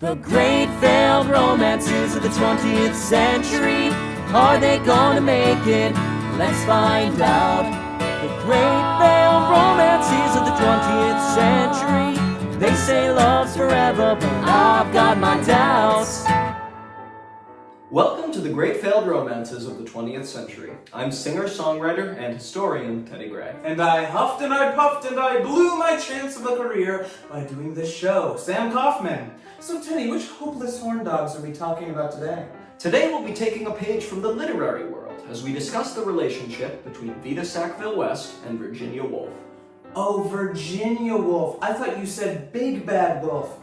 The great failed romances of the 20th century. Are they gonna make it? Let's find out. The great failed romances of the 20th century. They say love's forever, but I've got my doubts. Welcome to the Great Failed Romances of the 20th Century. I'm singer, songwriter, and historian Teddy Gray. And I huffed and I puffed and I blew my chance of a career by doing this show, Sam Kaufman. So Teddy, which hopeless horn dogs are we talking about today? Today we'll be taking a page from the literary world as we discuss the relationship between Vita Sackville-West and Virginia Woolf. Oh, Virginia Woolf. I thought you said Big Bad Wolf.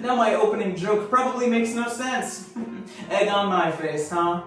Now my opening joke probably makes no sense. Egg on my face, huh?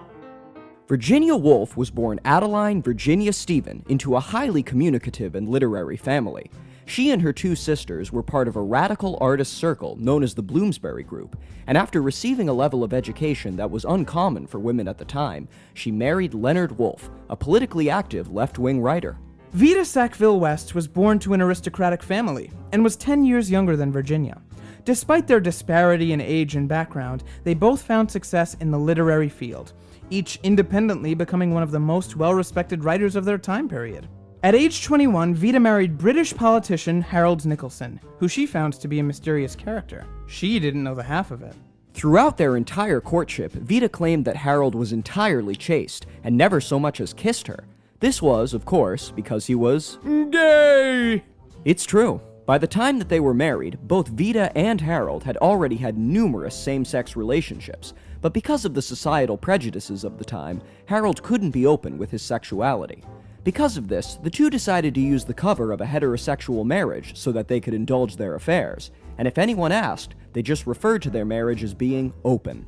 Virginia Woolf was born Angeline Virginia Stephen into a highly communicative and literary family. She and her two sisters were part of a radical artist circle known as the Bloomsbury Group, and after receiving a level of education that was uncommon for women at the time, she married Leonard Woolf, a politically active left-wing writer. Vita Sackville-West was born to an aristocratic family and was 10 years younger than Virginia. Despite their disparity in age and background, they both found success in the literary field, each independently becoming one of the most well-respected writers of their time period. At age 21, Vita married British politician Harold Nicolson, who she found to be a mysterious character. She didn't know the half of it. Throughout their entire courtship, Vita claimed that Harold was entirely chaste and never so much as kissed her. This was, of course, because he was gay. It's true. By the time that they were married, both Vita and Harold had already had numerous same-sex relationships, but because of the societal prejudices of the time, Harold couldn't be open with his sexuality. Because of this, the two decided to use the cover of a heterosexual marriage so that they could indulge their affairs, and if anyone asked, they just referred to their marriage as being open.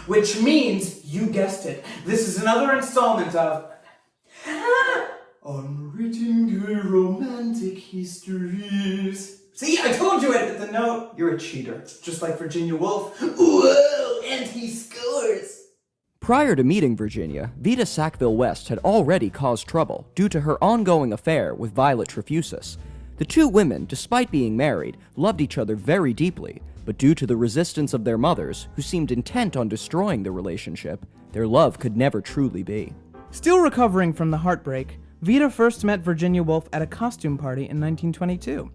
Which means, you guessed it, this is another installment of Unwritten Gay Romantic Histories. See, I told you I'd hit the note. You're a cheater. Just like Virginia Woolf. Whoa, and he scores. Prior to meeting Virginia, Vita Sackville-West had already caused trouble due to her ongoing affair with Violet Trefusis. The two women, despite being married, loved each other very deeply, but due to the resistance of their mothers, who seemed intent on destroying the relationship, their love could never truly be. Still recovering from the heartbreak, Vita first met Virginia Woolf at a costume party in 1922.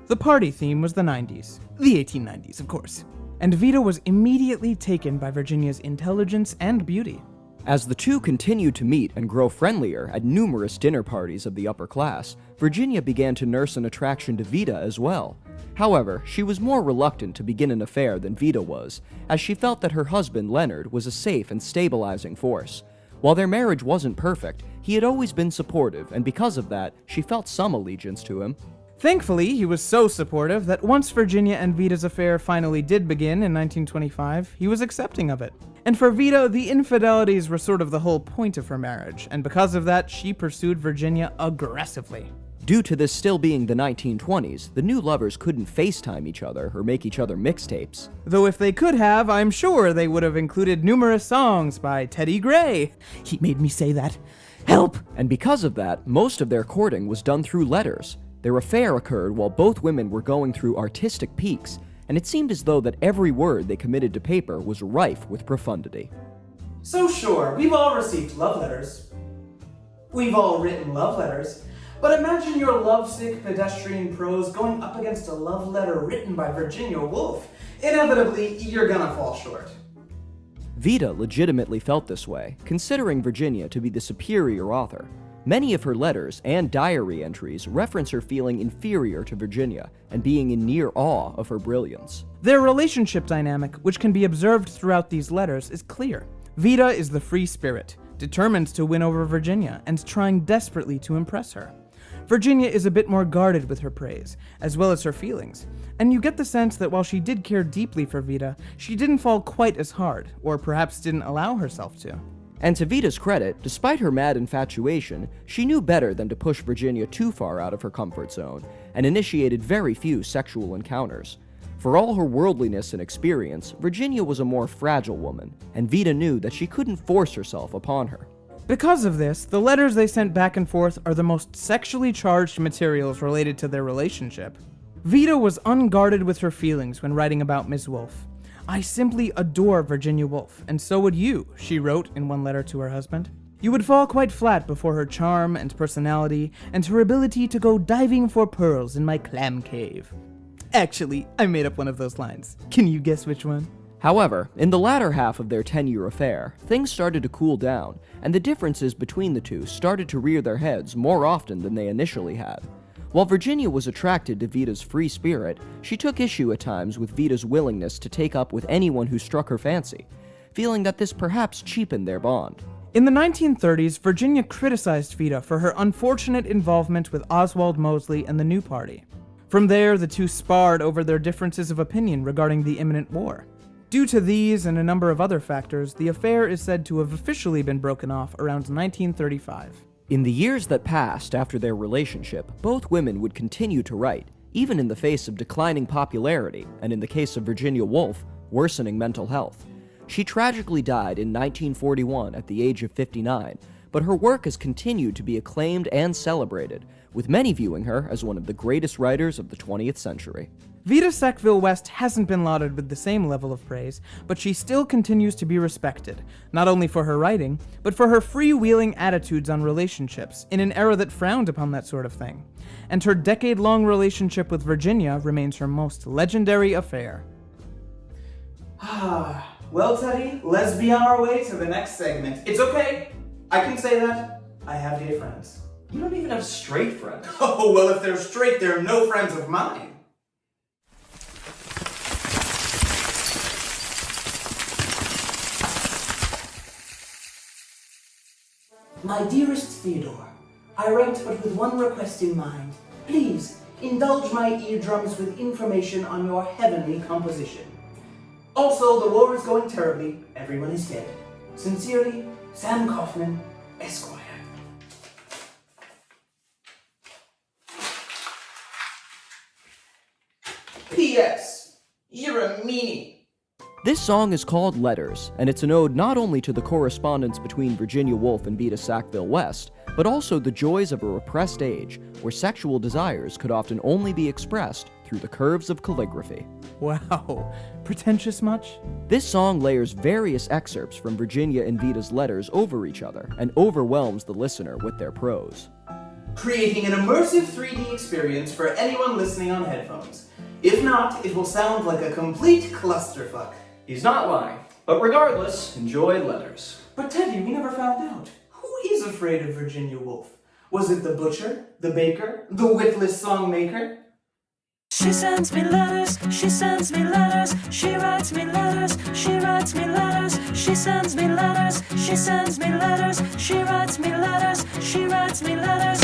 The party theme was the 90s. The 1890s, of course. And Vita was immediately taken by Virginia's intelligence and beauty. As the two continued to meet and grow friendlier at numerous dinner parties of the upper class, Virginia began to nurse an attraction to Vita as well. However, she was more reluctant to begin an affair than Vita was, as she felt that her husband, Leonard, was a safe and stabilizing force. While their marriage wasn't perfect, he had always been supportive, and because of that, she felt some allegiance to him. Thankfully, he was so supportive that once Virginia and Vita's affair finally did begin in 1925, he was accepting of it. And for Vita, the infidelities were sort of the whole point of her marriage, and because of that, she pursued Virginia aggressively. Due to this still being the 1920s, the new lovers couldn't FaceTime each other or make each other mixtapes. Though if they could have, I'm sure they would have included numerous songs by Teddy Gray. He made me say that. Help! And because of that, most of their courting was done through letters. Their affair occurred while both women were going through artistic peaks, and it seemed as though that every word they committed to paper was rife with profundity. So sure, we've all received love letters. We've all written love letters. But imagine your lovesick pedestrian prose going up against a love letter written by Virginia Woolf. Inevitably, you're gonna fall short. Vita legitimately felt this way, considering Virginia to be the superior author. Many of her letters and diary entries reference her feeling inferior to Virginia and being in near awe of her brilliance. Their relationship dynamic, which can be observed throughout these letters, is clear. Vita is the free spirit, determined to win over Virginia and trying desperately to impress her. Virginia is a bit more guarded with her praise, as well as her feelings, and you get the sense that while she did care deeply for Vita, she didn't fall quite as hard, or perhaps didn't allow herself to. And to Vita's credit, despite her mad infatuation, she knew better than to push Virginia too far out of her comfort zone, and initiated very few sexual encounters. For all her worldliness and experience, Virginia was a more fragile woman, and Vita knew that she couldn't force herself upon her. Because of this, the letters they sent back and forth are the most sexually charged materials related to their relationship. Vita was unguarded with her feelings when writing about Miss Woolf. "I simply adore Virginia Woolf, and so would you," she wrote in one letter to her husband. "You would fall quite flat before her charm and personality, and her ability to go diving for pearls in my clam cave." Actually, I made up one of those lines. Can you guess which one? However, in the latter half of their 10-year affair, things started to cool down, and the differences between the two started to rear their heads more often than they initially had. While Virginia was attracted to Vita's free spirit, she took issue at times with Vita's willingness to take up with anyone who struck her fancy, feeling that this perhaps cheapened their bond. In the 1930s, Virginia criticized Vita for her unfortunate involvement with Oswald Mosley and the New Party. From there, the two sparred over their differences of opinion regarding the imminent war. Due to these and a number of other factors, the affair is said to have officially been broken off around 1935. In the years that passed after their relationship, both women would continue to write, even in the face of declining popularity, and in the case of Virginia Woolf, worsening mental health. She tragically died in 1941 at the age of 59, but her work has continued to be acclaimed and celebrated, with many viewing her as one of the greatest writers of the 20th century. Vita Sackville-West hasn't been lauded with the same level of praise, but she still continues to be respected, not only for her writing, but for her freewheeling attitudes on relationships in an era that frowned upon that sort of thing. And her decade-long relationship with Virginia remains her most legendary affair. Well, Teddy, let's be on our way to the next segment. It's okay. I can say that. I have gay friends. You don't even have straight friends. Oh, well, if they're straight, they're no friends of mine. My dearest Theodore, I write but with one request in mind. Please, indulge my eardrums with information on your heavenly composition. Also, the war is going terribly. Everyone is dead. Sincerely, Sam Kaufman, Esquire. P.S. You're a meanie. This song is called Letters, and it's an ode not only to the correspondence between Virginia Woolf and Vita Sackville-West, but also the joys of a repressed age, where sexual desires could often only be expressed through the curves of calligraphy. Wow, pretentious much? This song layers various excerpts from Virginia and Vita's letters over each other, and overwhelms the listener with their prose. Creating an immersive 3D experience for anyone listening on headphones. If not, it will sound like a complete clusterfuck. He's not lying. But regardless, enjoy Letters. But Teddy, we never found out. Who is afraid of Virginia Woolf? Was it the butcher, the baker, the witless song maker? She sends me letters, she sends me letters, she writes me letters, she writes me letters, she sends me letters, she sends me letters, she writes me letters, she writes me letters.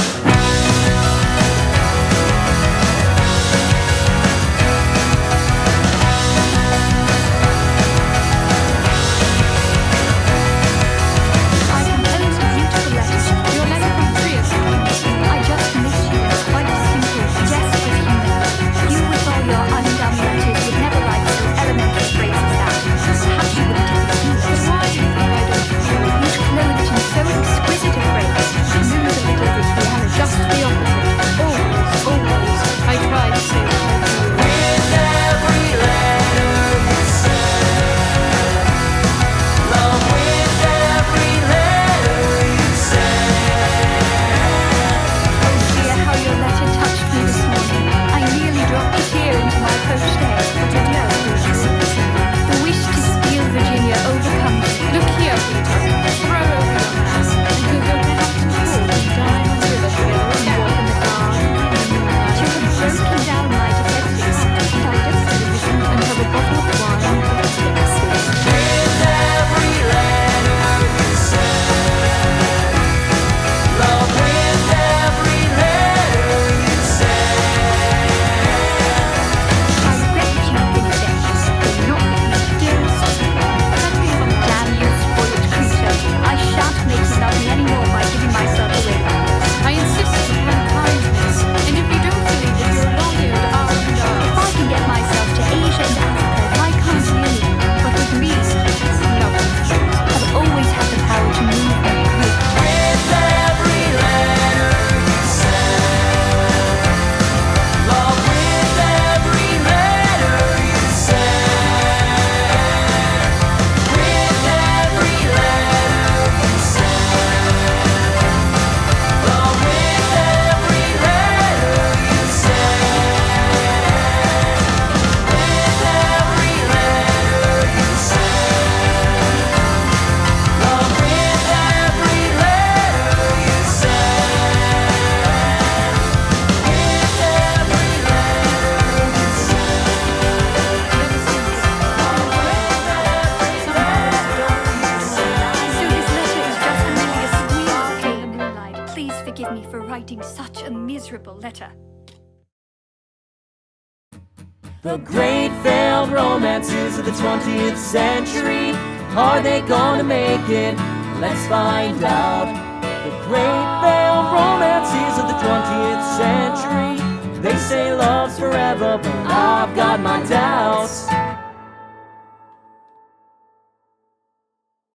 Just your letter. The great failed romances of the 20th century. Are they gonna make it? Let's find out. The great failed romances of the 20th century. They say love's forever, but I've got my doubts.